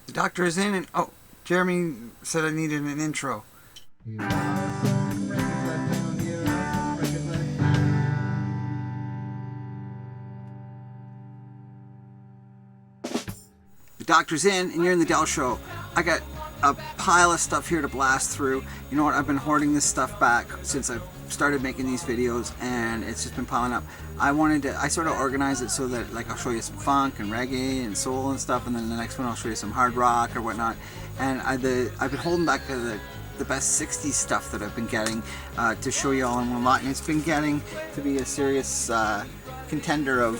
The doctor is in, and oh, Jeremy said I needed an intro. The doctor's in, and you're in the Del Show. I got a pile of stuff here to blast through. You know what? I've been hoarding this stuff back since I started making these videos, and it's just been piling up. I sort of organize it so that, like, I'll show you some funk and reggae and soul and stuff, and then the next one I'll show you some hard rock or whatnot. And I've been holding back the best 60s stuff that I've been getting to show you all in one lot, and it's been getting to be a serious contender of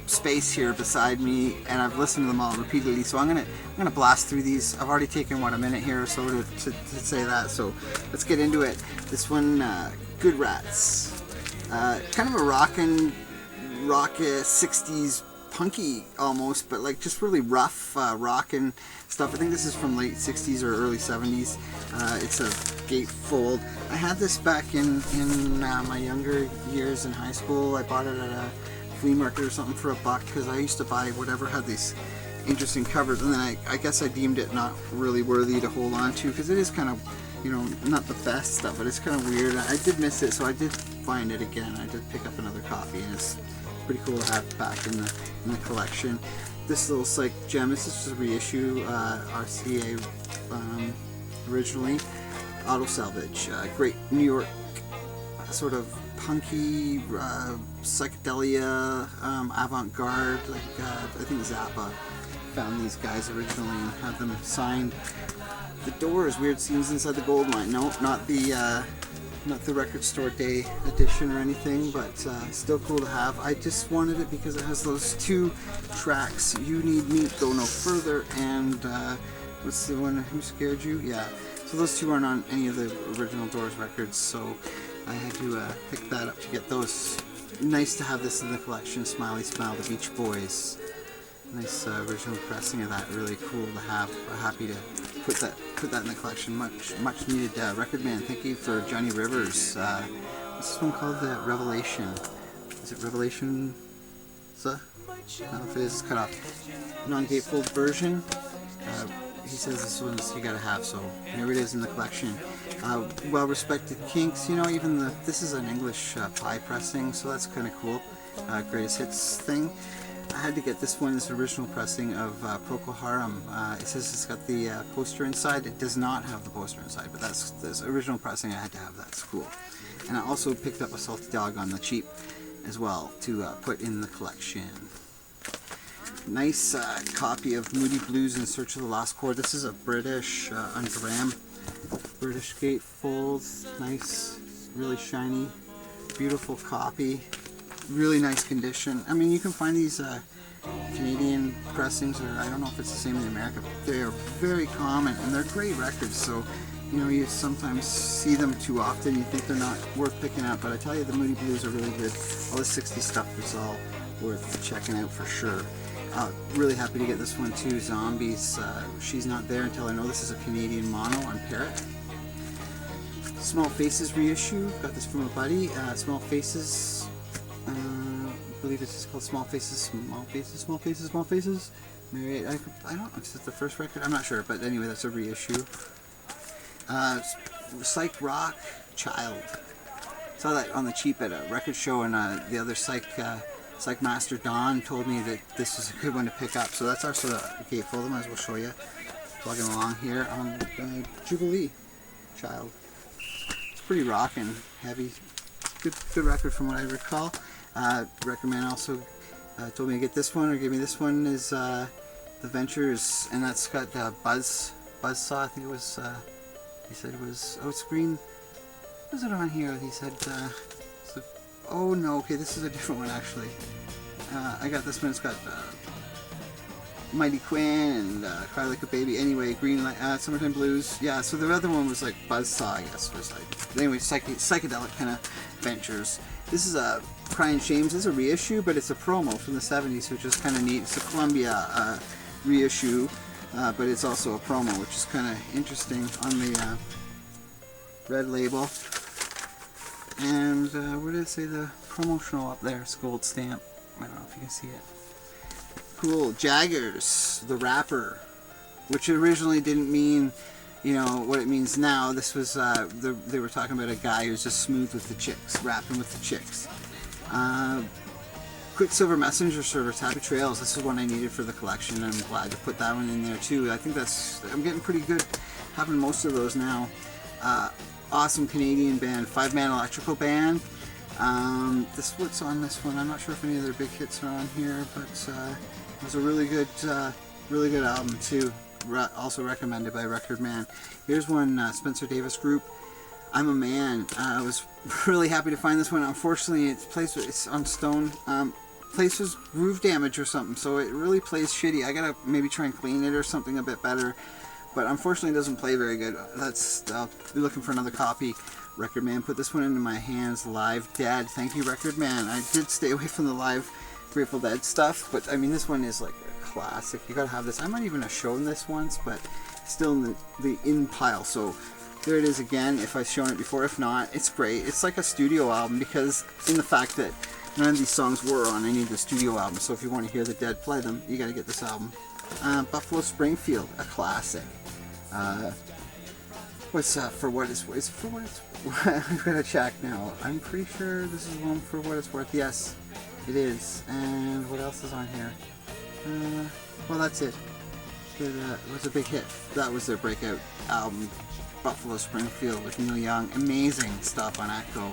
space here beside me, and I've listened to them all repeatedly, so I'm gonna blast through these. I've already taken a minute here or so to say that, so let's get into it. This one, Good Rats, kind of a rockin' 60s punky almost, but like just really rough rockin' stuff. I think this is from late 60s or early 70s. It's a gatefold. I had this back in my younger years in high school. I bought it at a flea market or something for $1 because I used to buy whatever had these interesting covers, and then I guess I deemed it not really worthy to hold on to because it is kind of, you know, not the best stuff, but it's kind of weird. I did miss it, so I did find it again. I did pick up another copy, and it's pretty cool to have back in the collection. This little Psych gem, this is just a reissue, RCA originally, auto salvage, great New York sort of punky psychedelia, avant-garde, like I think Zappa found these guys originally and had them signed. The door is weird, seems inside the gold mine. No, not the record store day edition or anything, but still cool to have. I just wanted it because it has those two tracks, You Need Me, Go No Further, and what's the one, Who Scared You? Yeah, so those two aren't on any of the original Doors records, so I had to pick that up to get those. Nice to have this in the collection. Smiley Smile, the Beach Boys. Nice original pressing of that, really cool to have. Happy to put that in the collection. Much needed record man. Thank you for Johnny Rivers. What's this one called? The Revelation. Is it Revelation? I don't know if it is. It's cut off. Non-gatefold version. He says this one's you gotta have, so here it is in the collection. Well-respected Kinks. You know, even this is an English pie pressing, so that's kind of cool. Greatest hits thing. I had to get this one, this original pressing of Procol Harum. It says it's got the poster inside. It does not have the poster inside, but that's this original pressing. I had to have that. It's cool. And I also picked up a Salty Dog on the cheap as well to put in the collection. Nice copy of Moody Blues in Search of the Lost Chord. This is a British on Graham. British gatefold. Nice, really shiny, beautiful copy. Really nice condition. I mean, you can find these Canadian pressings, or I don't know if it's the same in America, but they are very common, and they're great records, so, you know, you sometimes see them too often, you think they're not worth picking up, but I tell you, the Moody Blues are really good. All the 60s stuff is all worth checking out for sure. Really happy to get this one too, Zombies. She's Not There Until I Know. This is a Canadian mono on Parrot. Small Faces reissue. Got this from a buddy. Small Faces. I believe it's just called Small Faces, Small Faces, Small Faces, Small Faces. Maybe I don't know if it's the first record. I'm not sure, but anyway, that's a reissue. Psych Rock, Child. Saw that on the cheap at a record show, and the other Psych Master Don told me that this was a good one to pick up. So that's also the gatefold. I might as well show you. Plugging along here on Jubilee, Child. It's pretty rockin', heavy. Good record from what I recall. Record man also told me to get this one, or give me this one, is The Ventures, and that's got Buzzsaw, I think it was, he said it was, oh, it's green, what is it on here? He said, oh no, okay, this is a different one actually. I got this one, it's got Mighty Quinn and Cry Like a Baby. Anyway, Green Light, Summertime Blues. Yeah, so the other one was like Buzzsaw, I guess, was like, anyway, psychedelic kind of ventures. This is a Crying Shames. This is a reissue, but it's a promo from the 70s, which is kind of neat. It's a Columbia reissue, but it's also a promo, which is kind of interesting on the red label. And where did it say the promotional up there? It's gold stamp. I don't know if you can see it. Cool. Jaggers, the Rapper. which originally didn't mean, you know, what it means now. This was, they were talking about a guy who's just smooth with the chicks, rapping with the chicks. Quicksilver Messenger Service, Happy Trails. This is one I needed for the collection. I'm glad to put that one in there too. I think I'm getting pretty good having most of those now. Awesome Canadian band, 5-man electrical band. What's on this one? I'm not sure if any of their big hits are on here, but it was a really good album too. Also recommended by Record Man. Here's one, Spencer Davis Group, I'm a Man. I was really happy to find this one. Unfortunately, it's on Stone. Plays with groove damage or something, so it really plays shitty. I gotta maybe try and clean it or something a bit better, but unfortunately it doesn't play very good. I'll be looking for another copy. Record Man put this one into my hands. Live Dead. Thank you, Record Man. I did stay away from the live Grateful Dead stuff, but I mean, this one is like a classic. You gotta have this. I might even have shown this once, but still in the pile. So there it is again, if I've shown it before. If not, it's great. It's like a studio album, because in the fact that none of these songs were on any of the studio albums, so if you want to hear the Dead play them, you got to get this album. Buffalo Springfield, a classic. What's For What It's I'm gonna check now. I'm pretty sure this is one, For What It's Worth. Yes, it is. And what else is on here? Well, that's it. It was a big hit. That was their breakout album, Buffalo Springfield with Neil Young. Amazing stuff on Echo.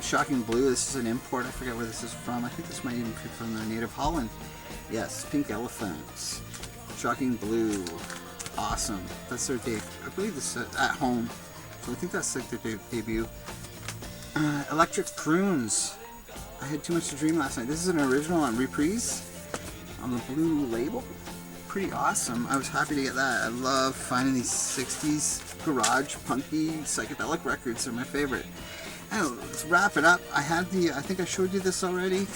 Shocking Blue, this is an import. I forget where this is from. I think this might even be from the native Holland. Yes, Pink Elephants. Shocking Blue. Awesome. That's their debut. I believe this is At Home. So I think that's like their debut. Electric Prunes. I Had Too Much to Dream last night. This is an original on Reprise on the Blue label. Pretty awesome. I was happy to get that. I love finding these 60s garage punky psychedelic records. They're my favorite. And let's wrap it up. I had I think I showed you this already,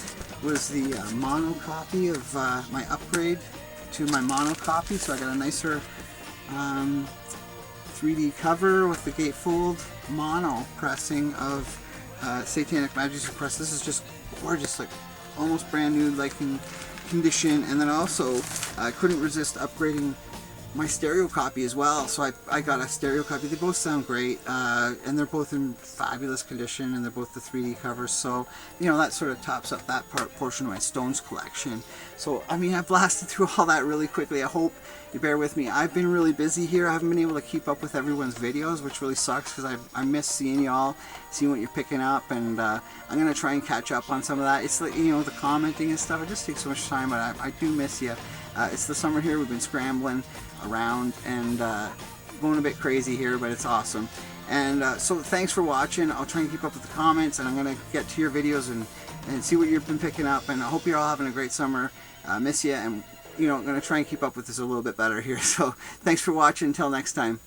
was the mono copy of my upgrade to my mono copy. So I got a nicer 3D cover with the gatefold mono pressing of Satanic Majesty press. This is just gorgeous, like almost brand new, like in condition. And then also I couldn't resist upgrading my stereo copy as well, so I got a stereo copy. They both sound great, and they're both in fabulous condition, and they're both the 3D covers, so you know, that sort of tops up that portion of my Stones collection. So I mean, I blasted through all that really quickly. I hope you bear with me. I've been really busy here. I haven't been able to keep up with everyone's videos, which really sucks, because I miss seeing y'all, seeing what you're picking up, and I'm gonna try and catch up on some of that. It's like, you know, the commenting and stuff, it just takes so much time, but I do miss you. It's the summer here. We've been scrambling around and going a bit crazy here, but it's awesome. And so thanks for watching. I'll try and keep up with the comments, and I'm going to get to your videos and see what you've been picking up. And I hope you're all having a great summer. Miss you, and you know, I'm going to try and keep up with this a little bit better here. So thanks for watching. Until next time.